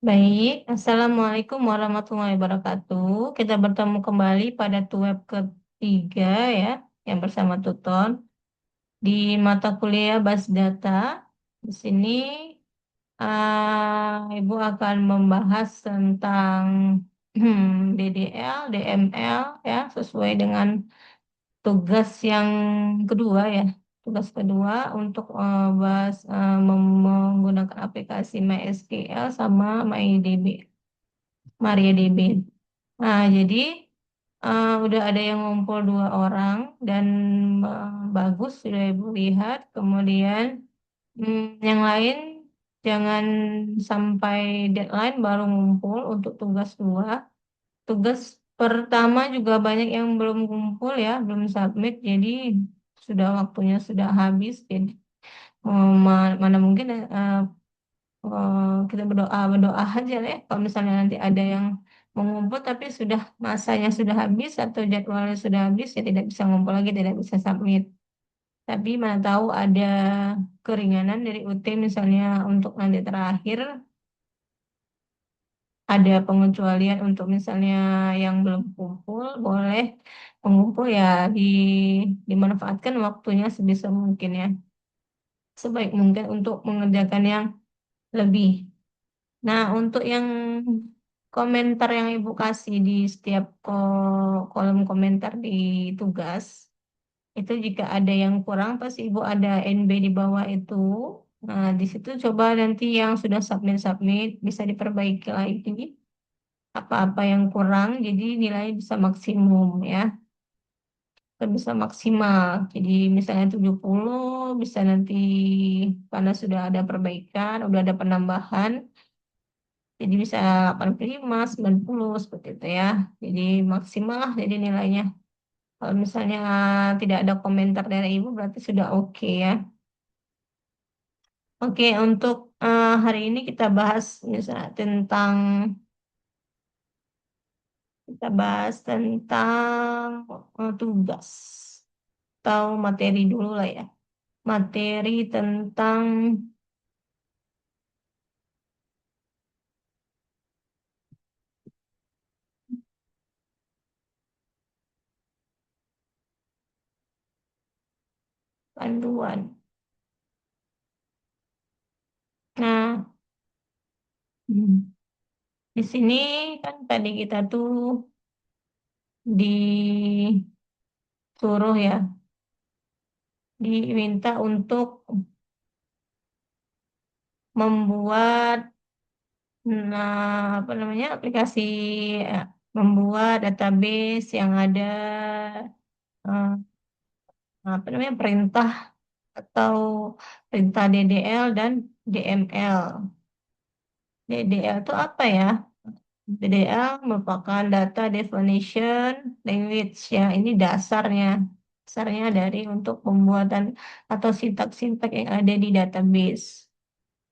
Baik, Assalamualaikum warahmatullahi wabarakatuh. Kita bertemu kembali pada web ketiga ya, yang bersama Tuton di mata kuliah Bas Data. Di sini Ibu akan membahas tentang DDL, DML ya, sesuai dengan tugas yang kedua ya. Tugas kedua untuk menggunakan aplikasi MySQL sama MyDB. MariaDB. Nah, jadi udah ada yang ngumpul dua orang dan bagus sudah Ibu lihat. Kemudian yang lain jangan sampai deadline baru ngumpul untuk tugas dua. Tugas pertama juga banyak yang belum kumpul ya, belum submit. Jadi waktunya sudah habis. Jadi mana mungkin kita berdoa berdoa aja lah ya kalau misalnya nanti ada yang mengumpul tapi masanya sudah habis atau jadwalnya sudah habis ya tidak bisa ngumpul lagi, tidak bisa submit. Tapi mana tahu ada keringanan dari UT misalnya untuk nanti terakhir ada pengecualian untuk misalnya yang belum kumpul boleh mengumpul ya, di dimanfaatkan waktunya sebisa mungkin ya, sebaik mungkin untuk mengerjakan yang lebih. Nah, untuk yang komentar yang Ibu kasih di setiap kolom komentar di tugas, itu jika ada yang kurang, pasti Ibu ada NB di bawah itu. Nah, di situ coba nanti yang sudah submit-submit, bisa diperbaiki lagi. Apa-apa yang kurang, jadi nilai bisa maksimum ya. Bisa maksimal. Jadi misalnya 70, bisa nanti karena sudah ada perbaikan, udah ada penambahan, jadi bisa 85, 90 seperti itu ya. Jadi maksimal lah jadi nilainya. Kalau misalnya tidak ada komentar dari Ibu berarti sudah oke ya. Oke, untuk hari ini kita bahas misalnya tentang tugas atau materi dulu lah ya. Materi tentang panduan. Nah, hmm, di sini kan tadi kita tuh disuruh ya, diminta untuk membuat apa namanya aplikasi, eh, membuat database yang ada eh, apa namanya perintah DDL dan DML. DDL itu apa ya? DDL merupakan Data Definition Language ya. Ini dasarnya dari untuk pembuatan atau sintak-sintak yang ada di database.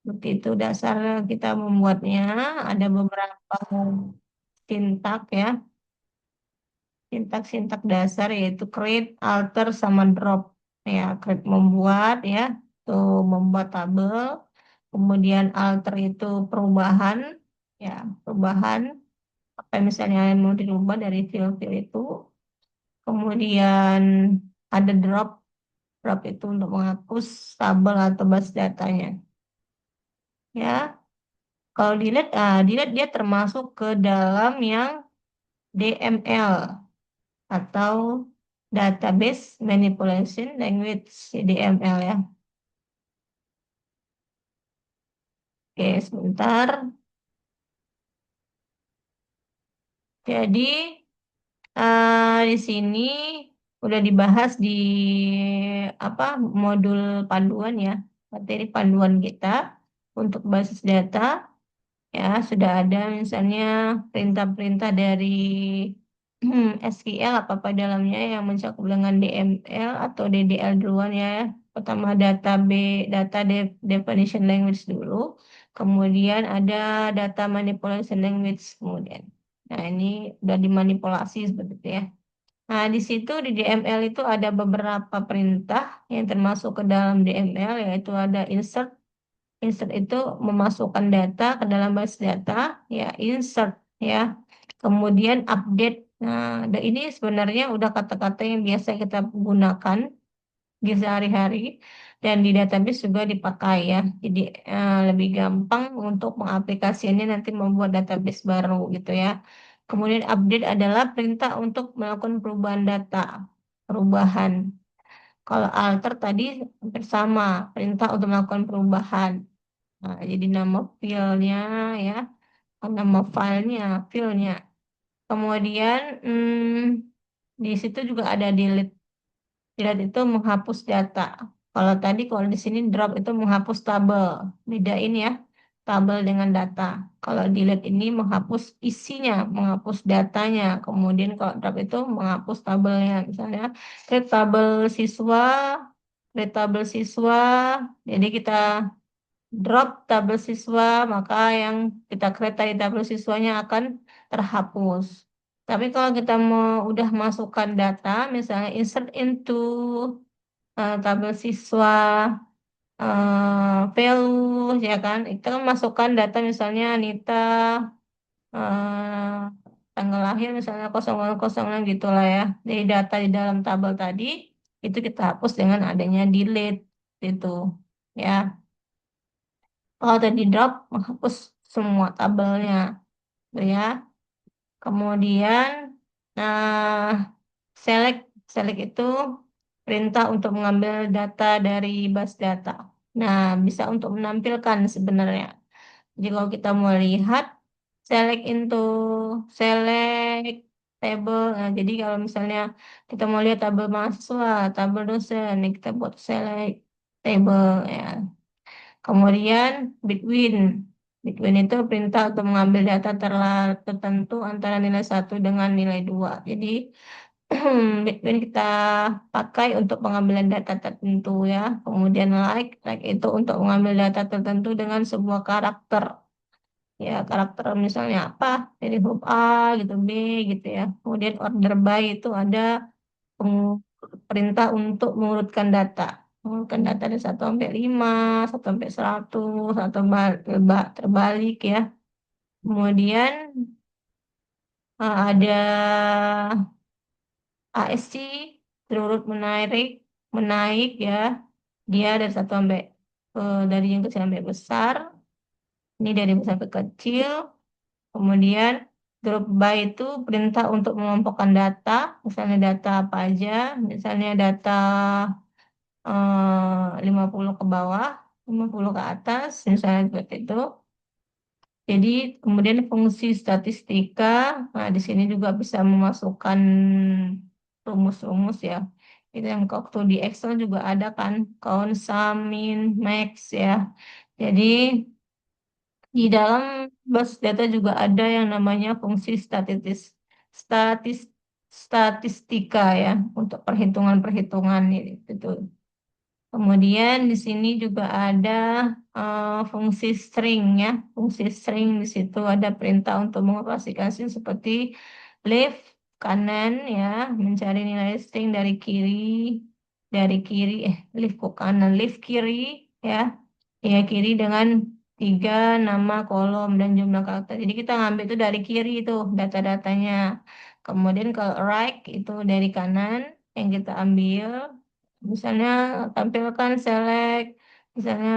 Seperti itu dasar kita membuatnya. Ada beberapa sintak ya, sintak-sintak dasar yaitu create, alter, sama drop. Ya, create membuat ya, itu membuat tabel. Kemudian alter itu perubahan, ya perubahan apa yang misalnya yang mau dirubah dari field-field itu. Kemudian ada drop, drop itu untuk menghapus tabel atau base datanya. Ya, kalau delete dia termasuk ke dalam yang DML atau Database Manipulation Language, DML ya. Oke, sebentar. Jadi di sini udah dibahas di apa modul panduan ya, materi panduan kita untuk basis data. Ya, sudah ada misalnya perintah-perintah dari SQL apa-apa dalamnya yang mencakup dengan DML atau DDL duluan ya. Pertama definition language dulu, kemudian ada data manipulation language kemudian. Nah, ini udah dimanipulasi seperti itu ya. Nah, di situ di DML itu ada beberapa perintah yang termasuk ke dalam DML, yaitu ada insert Insert itu memasukkan data ke dalam base data, ya insert ya. Kemudian update. Nah, ini sebenarnya udah kata-kata yang biasa kita gunakan di sehari-hari dan di database juga dipakai ya. Jadi lebih gampang untuk mengaplikasikannya nanti membuat database baru gitu ya. Kemudian update adalah perintah untuk melakukan perubahan data, perubahan. Kalau alter tadi hampir sama, perintah untuk melakukan perubahan. Nah, jadi nama filenya ya, nama filenya, filenya. Kemudian di situ juga ada delete. Delete itu menghapus data. Kalau di sini drop itu menghapus tabel. Bedain ya, tabel dengan data. Kalau delete ini menghapus isinya, menghapus datanya. Kemudian kalau drop itu menghapus tabelnya. Misalnya create tabel siswa, create tabel siswa. Jadi kita drop tabel siswa, maka yang kita create tadi tabel siswanya akan terhapus. Tapi kalau kita mau udah masukkan data, misalnya insert into tabel siswa, value, ya kan, itu kan masukkan data misalnya Anita, eh, tanggal lahir misalnya 0006 gitu lah ya. Dari data di dalam tabel tadi, itu kita hapus dengan adanya delete, gitu. Ya, kalau tadi drop, menghapus semua tabelnya, gitu ya. Kemudian, nah, select, select itu perintah untuk mengambil data dari base data. Nah, bisa untuk menampilkan sebenarnya. Jadi kalau kita mau lihat, select into, select table. Nah, jadi kalau misalnya kita mau lihat tabel mahasiswa, tabel dosen, ini kita buat select table ya. Kemudian between. Between itu perintah untuk mengambil data tertentu antara nilai satu dengan nilai 2. Jadi between kita pakai untuk pengambilan data tertentu ya. Kemudian like itu untuk mengambil data tertentu dengan sebuah karakter. Ya, karakter misalnya apa? Dari huruf A gitu, B gitu ya. Kemudian order by itu ada perintah untuk mengurutkan data. Mengurutkan data dari 1 sampai 5, 1 sampai 100, atau terbalik ya. Kemudian ada ASC, terurut menarik, menaik ya. Dia dari satu sampai dari yang kecil sampai besar. Ini dari besar ke kecil. Kemudian group by itu perintah untuk mengelompokkan data. Misalnya data apa aja. Misalnya data 50 ke bawah, 50 ke atas, misalnya seperti itu. Jadi kemudian fungsi statistika, nah di sini juga bisa memasukkan rumus-rumus ya. Itu yang waktu di Excel juga ada kan, count, sum, min, max ya. Jadi di dalam base data juga ada yang namanya fungsi statis, statistika ya, untuk perhitungan-perhitungan itu. Kemudian di sini juga ada fungsi string ya. Fungsi string di situ ada perintah untuk mengoperasikan string seperti left kanan ya, mencari nilai string dari kiri left ke kanan, left kiri ya. Ya kiri dengan 3 nama kolom dan jumlah karakter. Jadi kita ngambil itu dari kiri itu data-datanya. Kemudian kalau right itu dari kanan yang kita ambil. Misalnya tampilkan select, misalnya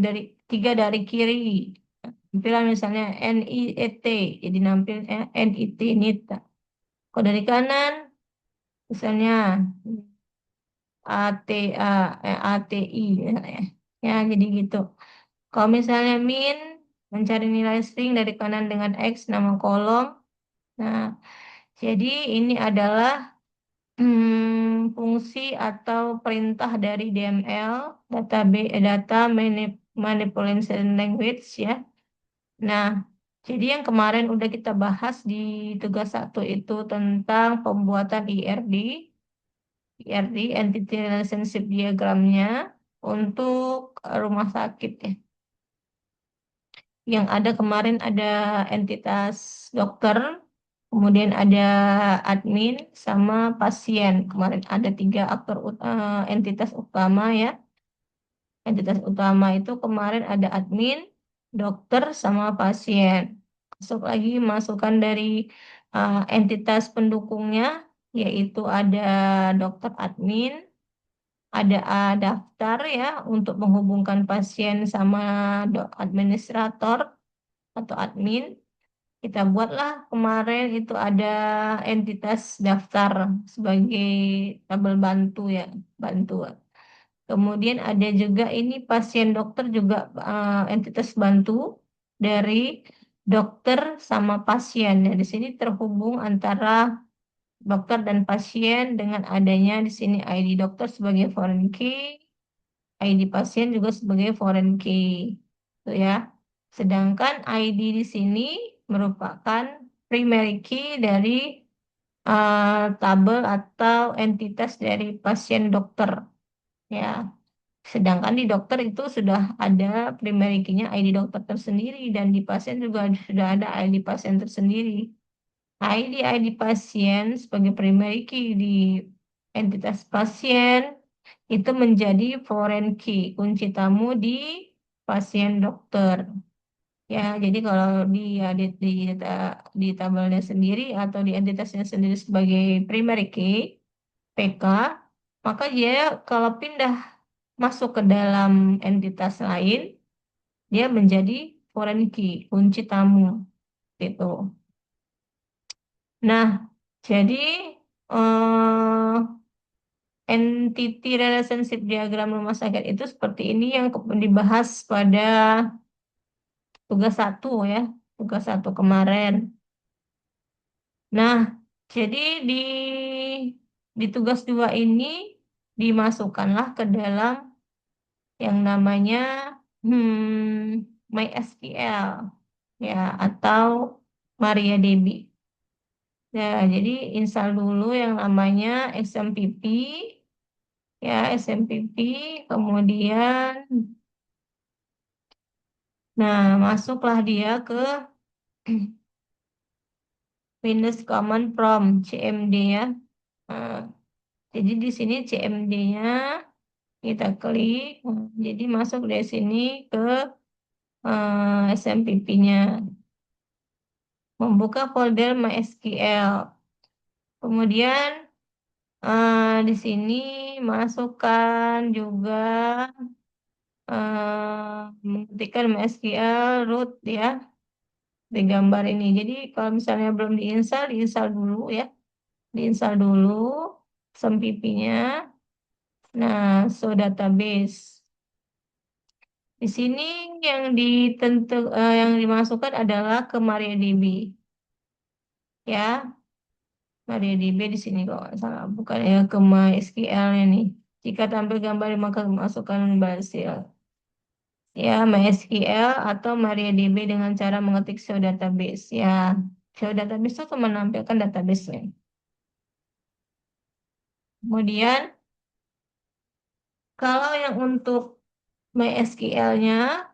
dari 3 dari kiri. Tampilan misalnya NIET, jadi nampil NIT, NITA. Kalau dari kanan, misalnya ATA, ATI, misalnya. Ya, jadi gitu. Kalau misalnya min, mencari nilai string dari kanan dengan X, nama kolom. Nah, jadi ini adalah fungsi atau perintah dari DML, data manipulation language ya. Nah, jadi yang kemarin udah kita bahas di tugas 1 itu tentang pembuatan IRD, Entity Relationship Diagramnya untuk rumah sakit ya. Yang ada kemarin ada entitas dokter, kemudian ada admin sama pasien. Kemarin ada 3 aktor entitas utama ya. Entitas utama itu kemarin ada admin, dokter, sama pasien. Masuk lagi masukan dari entitas pendukungnya, yaitu ada dokter admin, ada daftar ya untuk menghubungkan pasien sama administrator atau admin. Kita buatlah kemarin itu ada entitas daftar sebagai tabel bantu ya, bantu. Kemudian ada juga ini pasien dokter juga entitas bantu dari dokter sama pasien. Ya, di sini terhubung antara dokter dan pasien dengan adanya di sini ID dokter sebagai foreign key, ID pasien juga sebagai foreign key. Tuh ya. Sedangkan ID di sini merupakan primary key dari tabel atau entitas dari pasien dokter. Ya. Sedangkan di dokter itu sudah ada primary key-nya ID dokter tersendiri dan di pasien juga sudah ada ID pasien tersendiri. ID pasien sebagai primary key di entitas pasien itu menjadi foreign key, kunci tamu di pasien dokter. Ya, jadi kalau di tabelnya sendiri atau di entitasnya sendiri sebagai primary key, PK, maka dia kalau pindah masuk ke dalam entitas lain, dia menjadi foreign key, kunci tamu gitu. Nah, jadi eh, entity relationship diagram rumah sakit itu seperti ini yang dibahas pada tugas satu ya, tugas satu kemarin. Nah, jadi di tugas dua ini dimasukkanlah ke dalam yang namanya MySQL ya atau MariaDB. Nah, jadi install dulu yang namanya XMPP ya XMPP, kemudian nah masuklah dia ke Windows Command Prompt CMD ya. Nah, jadi di sini CMD-nya kita klik, jadi masuk dari sini ke SMPP-nya, membuka folder MySQL. Kemudian di sini masukkan juga mengetikkan MySQL root ya di gambar ini. Jadi kalau misalnya belum diinstal, diinstal dulu ya, diinstal dulu SMPP-nya. Nah, so database. Di sini yang dimasukkan adalah ke MariaDB ya. MariaDB di sini kalau nggak salah, bukan ya ke MySQL nih. Jika tampil gambar maka masukkan berhasil. Ya, MySQL atau MariaDB dengan cara mengetik show database. Ya, show database itu menampilkan database-nya. Kemudian, kalau yang untuk MySQL-nya,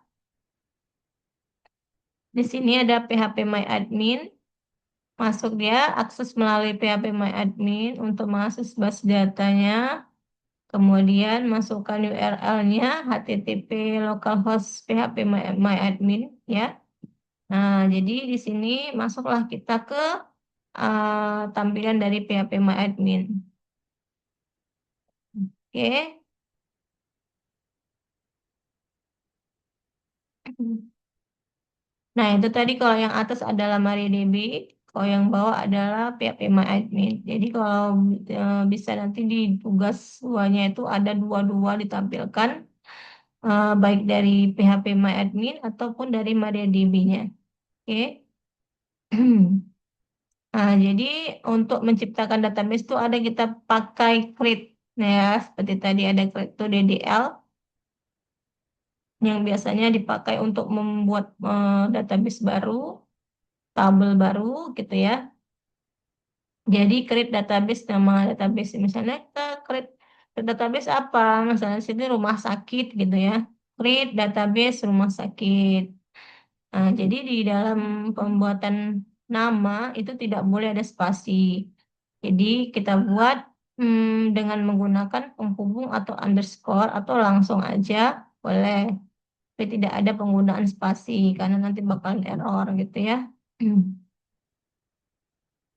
di sini ada phpMyAdmin. Masuk dia, akses melalui phpMyAdmin untuk mengakses base datanya. Kemudian masukkan URL-nya http localhost phpMyAdmin ya. Nah, jadi di sini masuklah kita ke tampilan dari phpMyAdmin. Oke. Nah, itu tadi kalau yang atas adalah MariaDB, kalau yang bawah adalah phpMyAdmin. Jadi kalau bisa nanti di tugas duanya itu ada dua-dua ditampilkan, baik dari phpMyAdmin ataupun dari MariaDB-nya. Oke. Nah, jadi untuk menciptakan database itu ada kita pakai create. Nah, ya, seperti tadi ada create to DDL yang biasanya dipakai untuk membuat database baru, tabel baru gitu ya. Jadi create database, nama database misalnya kita create database apa? Misalnya sini rumah sakit gitu ya. Create database rumah sakit. Nah, jadi di dalam pembuatan nama itu tidak boleh ada spasi. Jadi kita buat dengan menggunakan penghubung atau underscore atau langsung aja boleh. Tapi tidak ada penggunaan spasi karena nanti bakalan error gitu ya.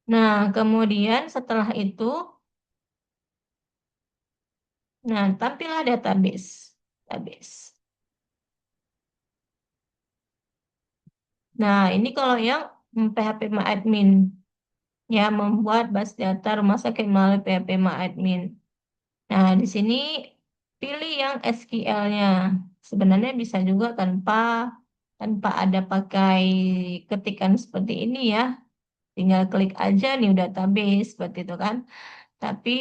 Nah, kemudian setelah itu, nah tampillah database. Database. Nah, ini kalau yang PHP MyAdmin ya membuat base data rumah sakit melalui PHP MyAdmin. Nah, di sini pilih yang SQL-nya. Sebenarnya bisa juga tanpa tanpa ada pakai ketikan seperti ini ya. Tinggal klik aja new database seperti itu kan. Tapi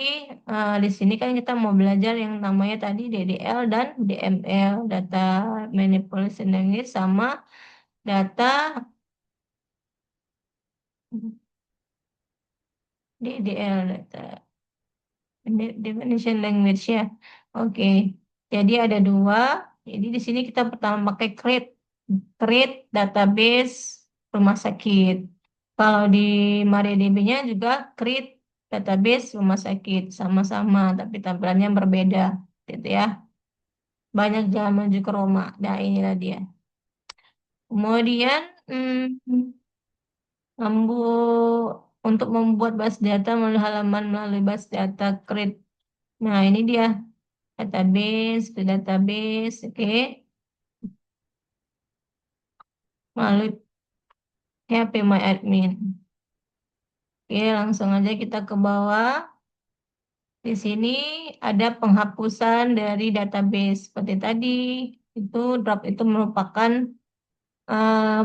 di sini kan kita mau belajar yang namanya tadi DDL dan DML, data manipulation language sama data DDL, data definition language ya. Oke. Jadi ada dua. Jadi di sini kita pertama pakai create database rumah sakit. Kalau di MariaDB-nya juga create database rumah sakit sama-sama, tapi tampilannya berbeda, gitu ya. Banyak jalan menuju ke Roma. Nah, inilah dia. Kemudian, untuk membuat base data melalui halaman melalui base data create. Nah, ini dia database, ke database, oke. Melalui PHP Oke, langsung aja kita ke bawah. Di sini ada penghapusan dari database. Seperti tadi, itu drop itu merupakan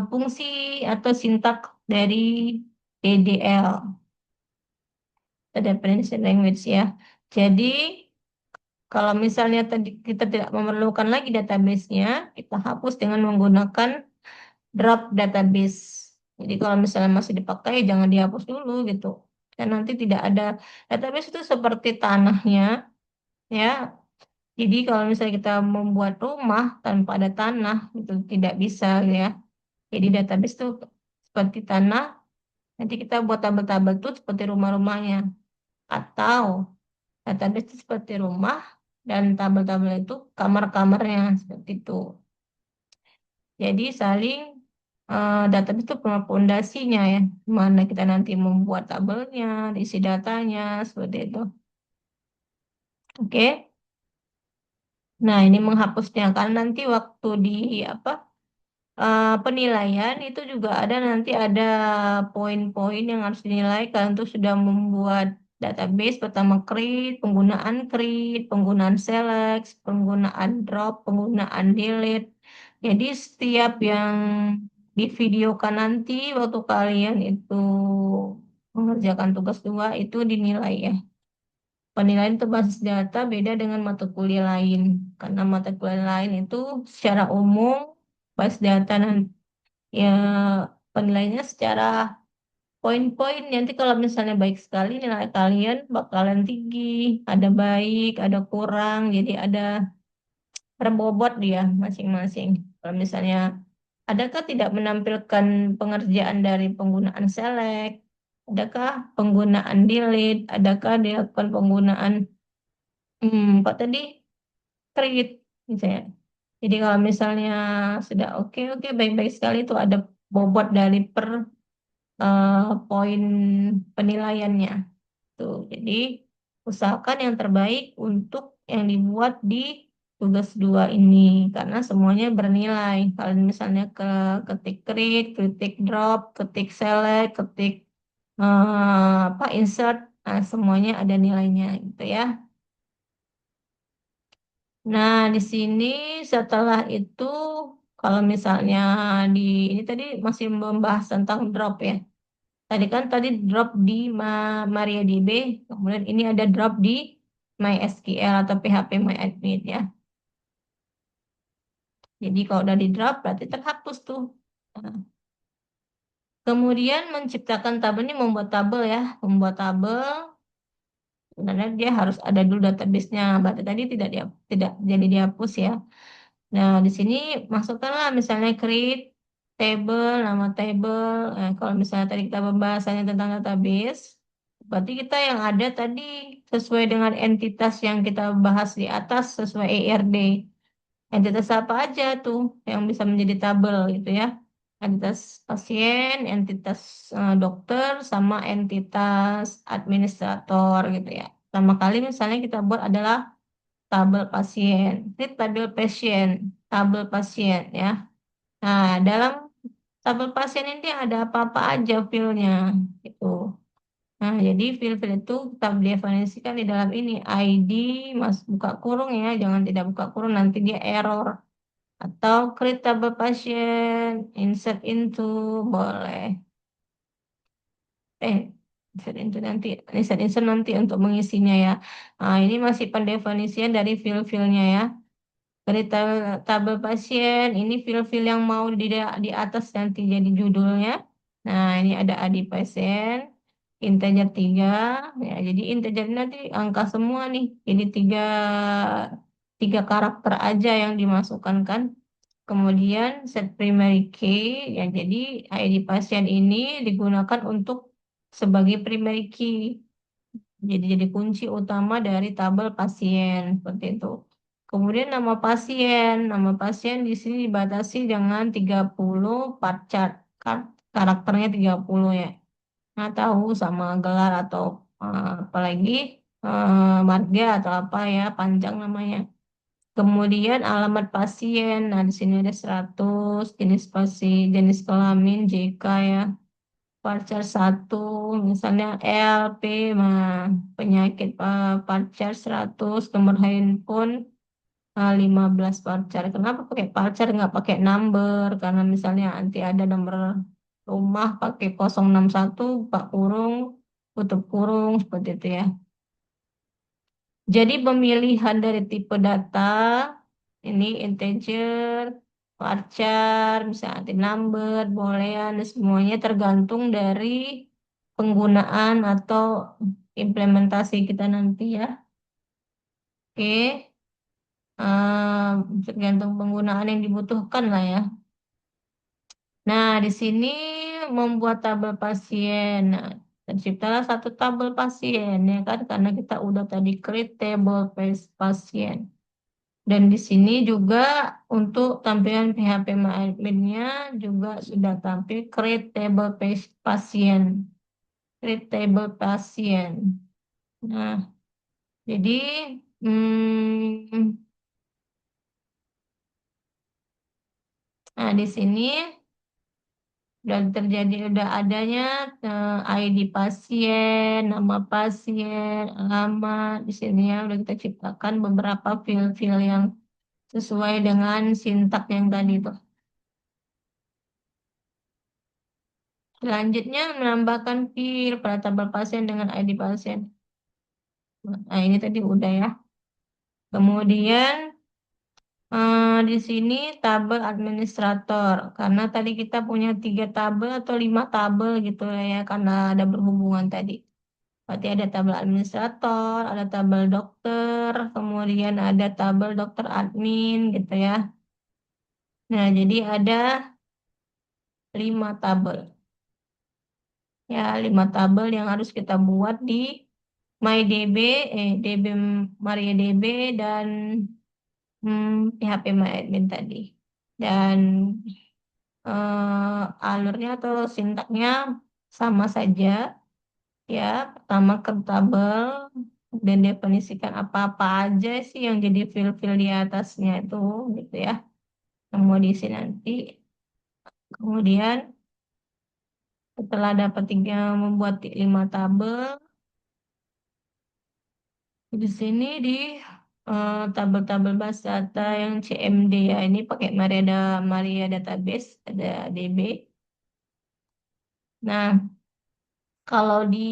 fungsi atau sintak dari DDL, Definition Language ya. Jadi, kalau misalnya tadi kita tidak memerlukan lagi database-nya, kita hapus dengan menggunakan drop database. Jadi kalau misalnya masih dipakai, jangan dihapus dulu gitu. Dan nanti tidak ada database itu seperti tanahnya, ya. Jadi kalau misalnya kita membuat rumah tanpa ada tanah, itu tidak bisa ya. Jadi database itu seperti tanah, nanti kita buat tabel-tabel itu seperti rumah-rumahnya. Atau database itu seperti rumah, dan tabel-tabel itu kamar-kamarnya, seperti itu. Jadi saling database itu pondasinya ya, mana kita nanti membuat tabelnya, isi datanya, seperti itu. Oke. Nah, ini menghapusnya karena nanti waktu di apa penilaian itu juga nanti ada poin-poin yang harus dinilai kalau untuk sudah membuat database. Pertama create, penggunaan select, penggunaan drop, penggunaan delete. Jadi setiap yang divideokan nanti waktu kalian itu mengerjakan tugas dua itu dinilai ya. Penilaian itu basis data beda dengan mata kuliah lain. Karena mata kuliah lain itu secara umum basis data ya penilaiannya secara poin-poin. Nanti kalau misalnya baik sekali nilai kalian bakalan tinggi, ada baik, ada kurang, jadi ada berbobot dia masing-masing. Kalau misalnya adakah tidak menampilkan pengerjaan dari penggunaan select, adakah penggunaan delete, adakah dilakukan penggunaan apa tadi create misalnya. Jadi kalau misalnya sudah oke oke baik-baik sekali itu ada bobot dari per eh, poin penilaiannya tuh. Jadi usahakan yang terbaik untuk yang dibuat di tugas dua ini karena semuanya bernilai. Kalau misalnya ketik create, ketik drop, ketik select, ketik insert, nah, semuanya ada nilainya gitu ya. Nah, di sini setelah itu kalau misalnya di ini tadi masih membahas tentang drop ya. Tadi drop di MariaDB, kemudian ini ada drop di MySQL atau PHP MyAdmin ya. Jadi kalau udah di drop berarti terhapus tuh. Nah, kemudian menciptakan tabel ini membuat tabel ya, membuat tabel. Sebenarnya dia harus ada dulu database-nya. Berarti tadi tidak jadi dihapus ya. Nah, di sini masukkanlah misalnya create table, nama table. Kalau misalnya tadi kita pembahasannya tentang database, berarti kita yang ada tadi sesuai dengan entitas yang kita bahas di atas sesuai ERD. entitas apa aja tuh yang bisa menjadi tabel gitu ya. Entitas pasien, entitas dokter, sama entitas administrator gitu ya. Pertama kali misalnya kita buat adalah tabel pasien, ini tabel pasien, tabel pasien ya. Nah, dalam tabel pasien ini ada apa-apa aja filenya gitu. Nah, jadi fil-fil itu kita definisikan di dalam ini ID, mas buka kurung ya, jangan tidak buka kurung nanti dia error. Atau create tabel pasien, insert into, boleh. Eh, insert nanti untuk mengisinya ya. Nah, ini masih pendefinisian dari fil-filnya ya. Dari tabel pasien, ini fil-fil yang mau di atas nanti jadi judulnya. Nah, ini ada adi pasien, integer 3. Ya, jadi integer ini nanti angka semua nih. Jadi tiga karakter aja yang dimasukkan kan. Kemudian set primary key, ya jadi ID pasien ini digunakan untuk sebagai primary key. Jadi kunci utama dari tabel pasien seperti itu. Kemudian nama pasien di sini dibatasi dengan 30 part chart. Karakternya 30 ya. Nah, tahu sama gelar atau apalagi marga atau apa ya, panjang namanya. Kemudian alamat pasien. Nah, di sini ada 100 jenis pasien, jenis kelamin JK ya. Parcer 1 misalnya LP mah penyakit parcer 100 nomor handphone 15 parcer. Kenapa pakai parcer nggak pakai number? Karena misalnya nanti ada nomor rumah pakai 061 Pak kurung tutup kurung seperti itu ya. Jadi pemilihan dari tipe data ini integer, varchar, bisa nanti number, boolean, dan semuanya tergantung dari penggunaan atau implementasi kita nanti ya. Oke, tergantung penggunaan yang dibutuhkan lah ya. Nah, di sini membuat tabel pasien. Nah, terciptalah satu tabel pasien ya kan karena kita udah tadi create table pasien. Dan di sini juga untuk tampilan PHP MyAdmin-nya juga sudah tampil create table pasien. Create table pasien. Nah, jadi nah di sini udah adanya ID pasien, nama pasien, alamat. Di sini ya udah kita ciptakan beberapa field-field yang sesuai dengan sintak yang tadi tuh. Selanjutnya menambahkan field pada tabel pasien dengan ID pasien. Nah, ini tadi udah ya. Kemudian di sini tabel administrator. Karena tadi kita punya 3 tabel atau 5 tabel gitu ya, karena ada berhubungan tadi. Berarti ada tabel administrator, ada tabel dokter, kemudian ada tabel dokter admin gitu ya. Nah, jadi ada 5 tabel. Ya, 5 tabel yang harus kita buat di MyDB, DB MariaDB dan PHP MyAdmin tadi. Dan alurnya atau sintaknya sama saja. Ya, pertama ke tabel dan definisikan apa-apa aja sih yang jadi fill-fill di atasnya itu gitu ya. Yang mau diisi nanti. Kemudian setelah dapat membuat 5 tabel, di sini di tabel-tabel base data yang CMD ya ini pakai Maria Database ada DB. Nah, kalau di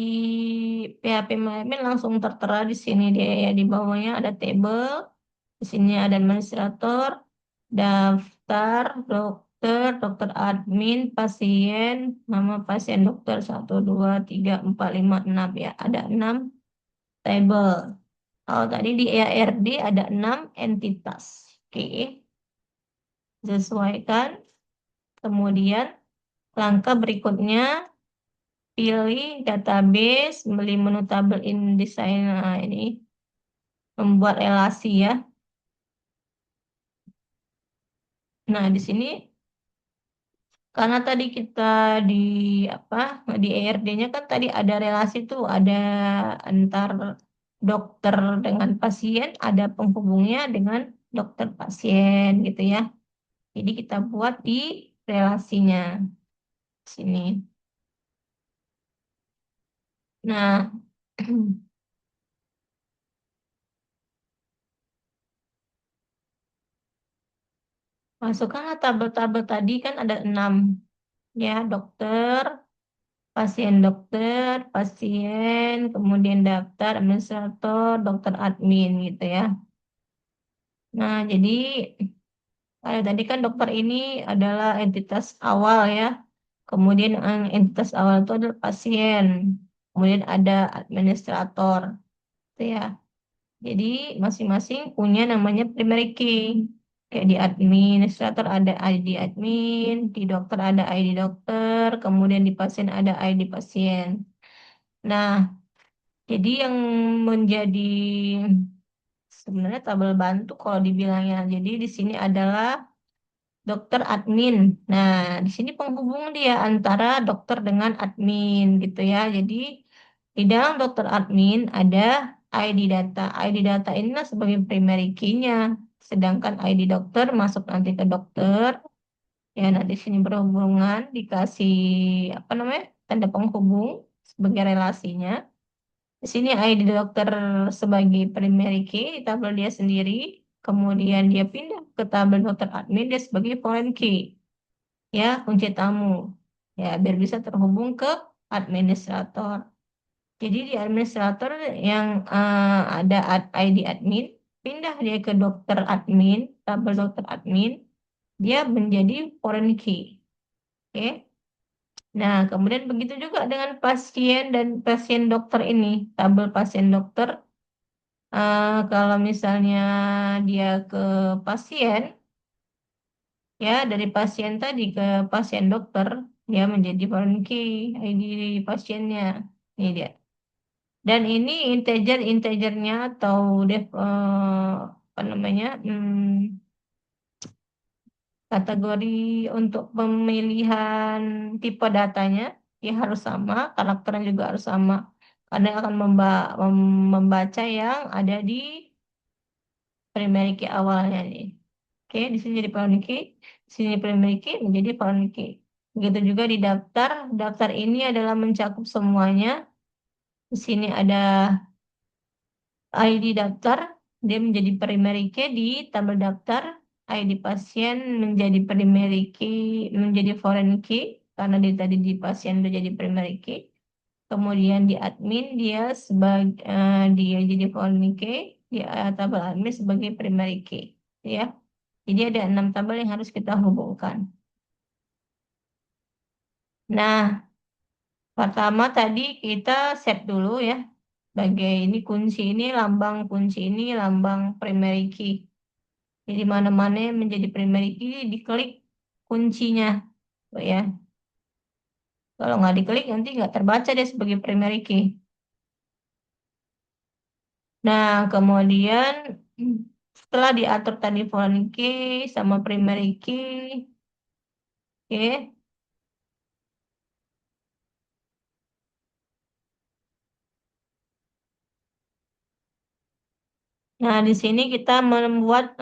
PHP MyAdmin langsung tertera di sini dia ya di bawahnya ada table, di sini ada administrator, daftar, dokter, dokter admin, pasien, nama pasien dokter 1, 2, 3, 4, 5, 6 ya ada 6 table. Kalau tadi di EARD ada 6 entitas. Oke, sesuaikan. Kemudian langkah berikutnya pilih database, beli menu tabel InDesign. Nah, ini membuat relasi ya. Nah, di sini karena tadi kita di apa di ERD-nya kan tadi ada relasi tuh, ada antar dokter dengan pasien, ada penghubungnya dengan dokter pasien gitu ya. Jadi kita buat di relasinya sini. Nah, masukkanlah tabel-tabel tadi kan ada 6 ya, dokter, pasien, kemudian daftar, administrator, dokter admin gitu ya. Nah, jadi tadi kan dokter ini adalah entitas awal ya. Kemudian entitas awal itu adalah pasien. Kemudian ada administrator, gitu ya. Jadi masing-masing punya namanya primary key. Kayak di administrator ada ID admin, di dokter ada ID dokter, kemudian di pasien ada ID pasien. Nah, jadi yang menjadi sebenarnya tabel bantu kalau dibilangnya. Jadi di sini adalah dokter admin. Nah, di sini penghubung dia antara dokter dengan admin gitu ya. Jadi di dalam dokter admin ada ID data. ID data inilah sebagai primary key-nya. Sedangkan ID dokter masuk nanti ke dokter. Ya, nah di sini berhubungan dikasih apa namanya? Tanda penghubung sebagai relasinya. Di sini ID dokter sebagai primary key, tabel dia sendiri. Kemudian dia pindah ke tabel dokter admin, dia sebagai foreign key. Ya, kunci tamu. Ya, biar bisa terhubung ke administrator. Jadi di administrator yang ada ID admin, pindah dia ke dokter admin, tabel dokter admin, dia menjadi foreign key. Oke. Nah, kemudian begitu juga dengan pasien dan pasien dokter ini. Tabel pasien dokter, kalau misalnya dia ke pasien, ya dari pasien tadi ke pasien dokter, dia menjadi foreign key ID pasiennya. Ini dia. Dan ini integernya atau apa namanya kategori untuk pemilihan tipe datanya ya harus sama, karakternya juga harus sama. Karena akan membaca yang ada di primary key awalnya nih. Oke, di sini jadi primary key, di sini primary key menjadi foreign key. Begitu juga di daftar, daftar ini adalah mencakup semuanya. Di sini ada ID daftar, dia menjadi primary key di tabel daftar. ID pasien menjadi primary key, menjadi foreign key, karena dia tadi di pasien udah jadi primary key. Kemudian di admin dia jadi foreign key, di tabel admin sebagai primary key. Ya, jadi ada 6 tabel yang harus kita hubungkan. Nah, pertama tadi kita set dulu ya, sebagai ini kunci ini lambang kunci ini lambang primary key. Jadi mana-mana yang menjadi primary key diklik kuncinya, Mbak ya. Kalau nggak diklik nanti nggak terbaca deh sebagai primary key. Nah, kemudian setelah diatur tadi foreign key sama primary key, oke. Nah, di sini kita membuat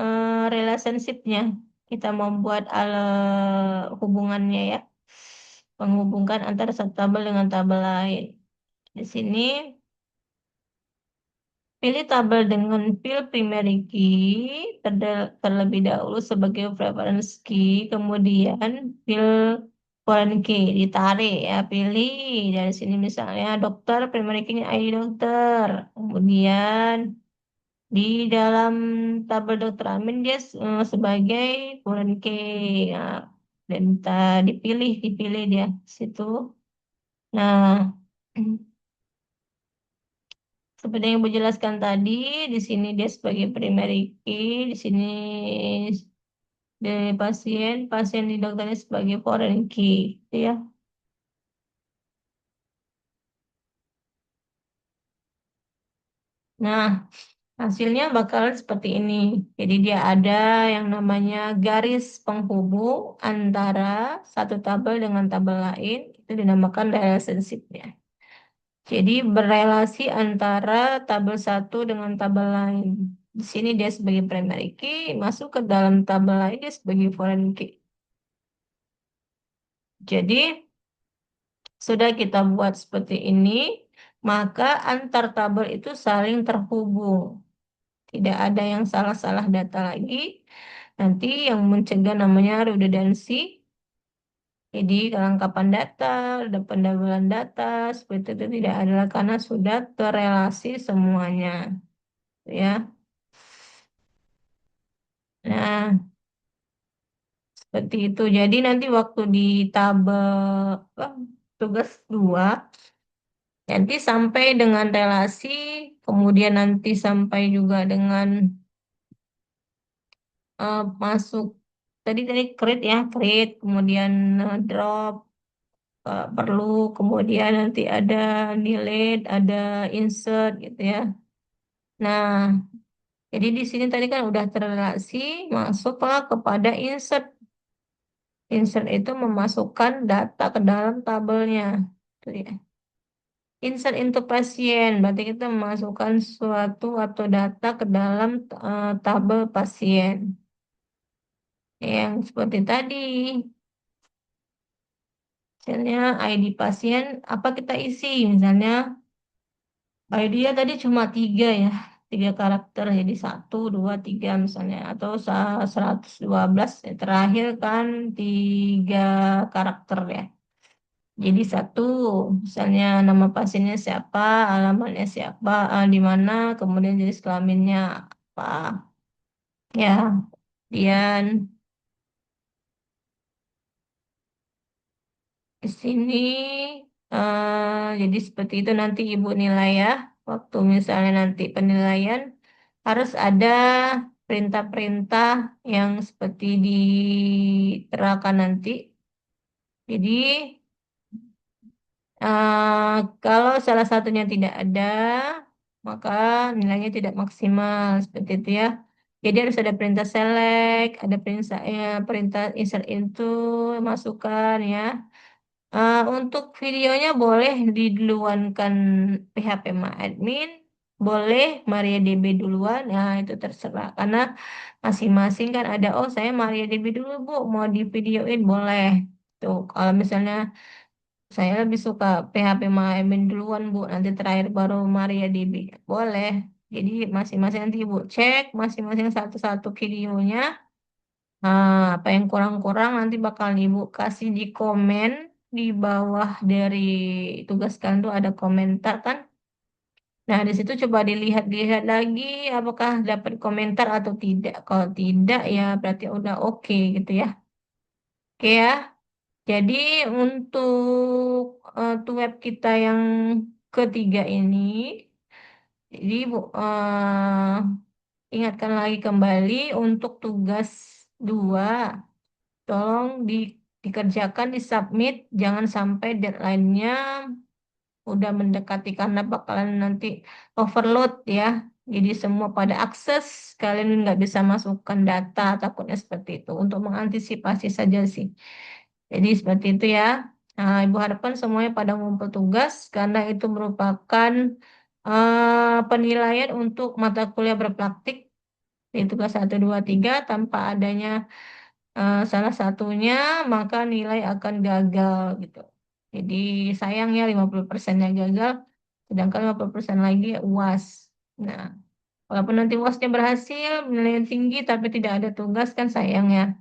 relationship-nya. Kita membuat hubungannya ya. Menghubungkan antara satu tabel dengan tabel lain. Di sini pilih tabel dengan field primary key terlebih dahulu sebagai reference key, kemudian field foreign key ditarik ya, pilih dari sini misalnya dokter primary key-nya ID dokter, kemudian di dalam tabel dokter Amin dia sebagai foreign key, nah, dan dipilih dia situ. Nah, seperti yang Ibu jelaskan tadi, di sini dia sebagai primary key, di sini dari pasien di dokternya sebagai foreign key, gitu ya. Nah, Hasilnya bakalan seperti ini. Jadi dia ada yang namanya garis penghubung antara satu tabel dengan tabel lain. Itu dinamakan relationship-nya. Jadi berelasi antara tabel satu dengan tabel lain. Di sini dia sebagai primary key, masuk ke dalam tabel lain dia sebagai foreign key. Jadi sudah kita buat seperti ini, maka antar tabel itu saling terhubung. Tidak ada yang salah-salah data lagi. Nanti yang mencegah namanya redundancy. Jadi kelengkapan data, ada pendabelan data, seperti itu tidak ada karena sudah terrelasi semuanya. Ya. Nah, seperti itu. Jadi nanti waktu di tabel apa, tugas 2 nanti sampai dengan relasi, kemudian nanti sampai juga dengan masuk tadi tadi create ya, create, kemudian drop perlu, kemudian nanti ada delete, ada insert gitu ya. Nah, jadi di sini tadi kan udah terrelasi, masuklah kepada insert. Insert itu memasukkan data ke dalam tabelnya. Itu ya. Insert into pasien, berarti kita memasukkan suatu atau data ke dalam tabel pasien. Yang seperti tadi, misalnya ID pasien, apa kita isi? Misalnya ID-nya tadi cuma tiga ya, tiga karakter, jadi satu, dua, tiga misalnya, atau 112, ya, terakhir kan tiga karakter ya. Jadi satu, misalnya nama pasiennya siapa, alamatnya siapa, di mana, kemudian jenis kelaminnya apa. Ya, kemudian di sini jadi seperti itu nanti Ibu nilai ya. Waktu misalnya nanti penilaian harus ada perintah-perintah yang seperti diterapkan nanti. Jadi kalau salah satunya tidak ada, maka nilainya tidak maksimal seperti itu ya. Jadi harus ada perintah select, ada perintah insert into, masukkan ya. Untuk videonya boleh diduluankan PHP admin, boleh MariaDB duluan, nah itu terserah. Karena masing-masing kan ada, oh saya MariaDB dulu Bu, mau di videoin boleh. Tuh, kalau misalnya saya lebih suka PHP admin duluan Bu, nanti terakhir baru MariaDB. Boleh. Jadi masing-masing nanti Ibu cek masing-masing satu-satu videonya. Apa yang kurang-kurang nanti bakal Ibu kasih di komen di bawah dari tugas kalian tuh ada komentar kan. Nah, di situ coba dilihat-lihat lagi apakah dapat komentar atau tidak. Kalau tidak ya berarti udah oke gitu ya. Oke ya. Jadi untuk web kita yang ketiga ini, jadi Bu, ingatkan lagi kembali untuk tugas 2. Tolong dikerjakan, disubmit, jangan sampai deadline-nya udah mendekati karena bakalan nanti overload ya. Jadi semua pada akses, kalian nggak bisa masukkan data, takutnya seperti itu. Untuk mengantisipasi saja sih. Jadi seperti itu ya. Nah, Ibu harapkan semuanya pada ngumpul tugas karena itu merupakan penilaian untuk mata kuliah berpraktik di tugas 1, 2, 3 tanpa adanya salah satunya maka nilai akan gagal gitu. Jadi sayangnya 50%-nya gagal, sedangkan 50% lagi UAS. Nah, walaupun nanti UASnya berhasil, nilai yang tinggi tapi tidak ada tugas kan sayang ya.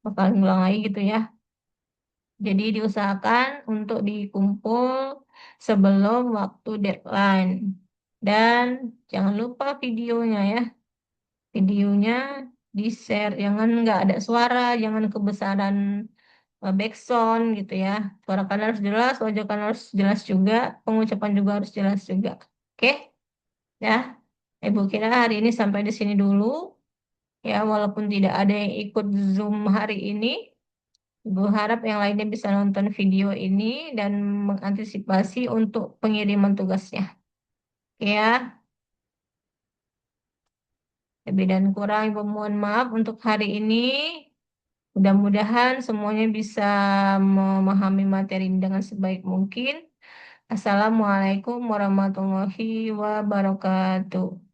Bakal ngulang lagi gitu ya. Jadi diusahakan untuk dikumpul sebelum waktu deadline. Dan jangan lupa videonya ya. Videonya di-share, jangan nggak ada suara, jangan kebesaran backsound gitu ya. Suara kan harus jelas, wajah kan harus jelas juga, pengucapan juga harus jelas juga. Oke, ya. Ibu kira hari ini sampai di sini dulu. Ya, walaupun tidak ada yang ikut Zoom hari ini, Ibu harap yang lainnya bisa nonton video ini dan mengantisipasi untuk pengiriman tugasnya. Oke ya. Lebih dan kurang, Ibu mohon maaf untuk hari ini. Mudah-mudahan semuanya bisa memahami materi ini dengan sebaik mungkin. Assalamualaikum warahmatullahi wabarakatuh.